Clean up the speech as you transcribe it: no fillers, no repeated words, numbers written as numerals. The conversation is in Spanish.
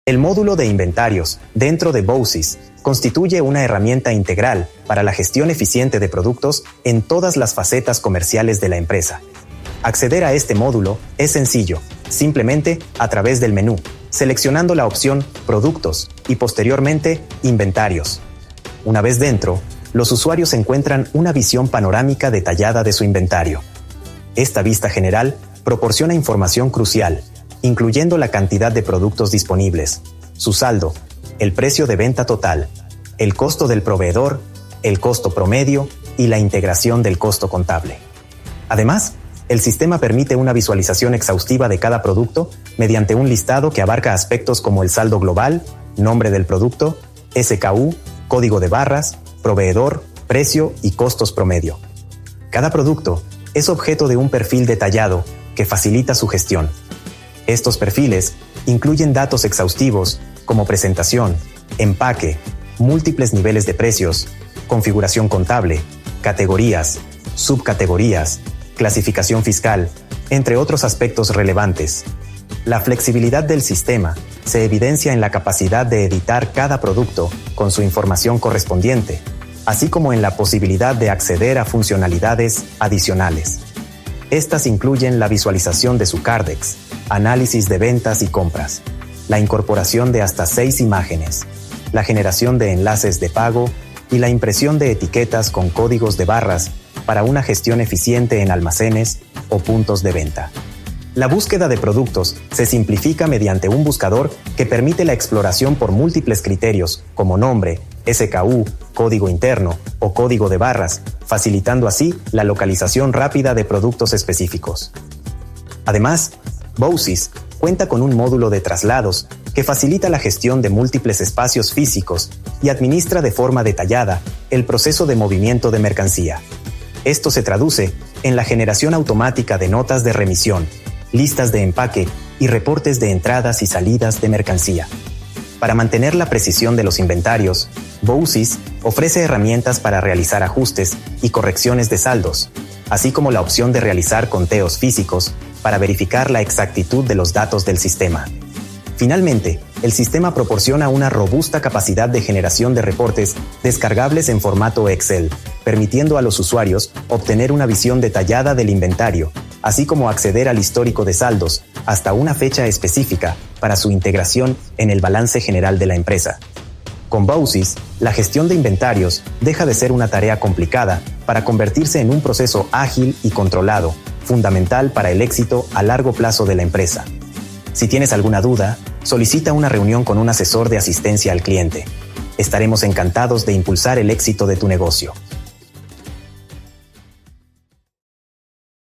El módulo de inventarios dentro de BOWSIS constituye una herramienta integral para la gestión eficiente de productos en todas las facetas comerciales de la empresa. Acceder a este módulo es sencillo, simplemente a través del menú, seleccionando la opción Productos y posteriormente Inventarios. Una vez dentro, los usuarios encuentran una visión panorámica detallada de su inventario. Esta vista general proporciona información crucial, incluyendo la cantidad de productos disponibles, su saldo, el precio de venta total, el costo del proveedor, el costo promedio y la integración del costo contable. Además, el sistema permite una visualización exhaustiva de cada producto mediante un listado que abarca aspectos como el saldo global, nombre del producto, SKU, código de barras, proveedor, precio y costos promedio. Cada producto es objeto de un perfil detallado que facilita su gestión. Estos perfiles incluyen datos exhaustivos como presentación, empaque, múltiples niveles de precios, configuración contable, categorías, subcategorías, clasificación fiscal, entre otros aspectos relevantes. La flexibilidad del sistema se evidencia en la capacidad de editar cada producto con su información correspondiente, así como en la posibilidad de acceder a funcionalidades adicionales. Estas incluyen la visualización de su Cardex, análisis de ventas y compras, la incorporación de hasta 6 imágenes, la generación de enlaces de pago y la impresión de etiquetas con códigos de barras para una gestión eficiente en almacenes o puntos de venta. La búsqueda de productos se simplifica mediante un buscador que permite la exploración por múltiples criterios como nombre, SKU, código interno o código de barras, facilitando así la localización rápida de productos específicos. Además, BOWSIS cuenta con un módulo de traslados que facilita la gestión de múltiples espacios físicos y administra de forma detallada el proceso de movimiento de mercancía. Esto se traduce en la generación automática de notas de remisión, listas de empaque y reportes de entradas y salidas de mercancía. Para mantener la precisión de los inventarios, BOWSIS ofrece herramientas para realizar ajustes y correcciones de saldos, así como la opción de realizar conteos físicos para verificar la exactitud de los datos del sistema. Finalmente, el sistema proporciona una robusta capacidad de generación de reportes descargables en formato Excel, permitiendo a los usuarios obtener una visión detallada del inventario, así como acceder al histórico de saldos hasta una fecha específica para su integración en el balance general de la empresa. Con BOWSIS, la gestión de inventarios deja de ser una tarea complicada para convertirse en un proceso ágil y controlado, fundamental para el éxito a largo plazo de la empresa. Si tienes alguna duda, solicita una reunión con un asesor de asistencia al cliente. Estaremos encantados de impulsar el éxito de tu negocio.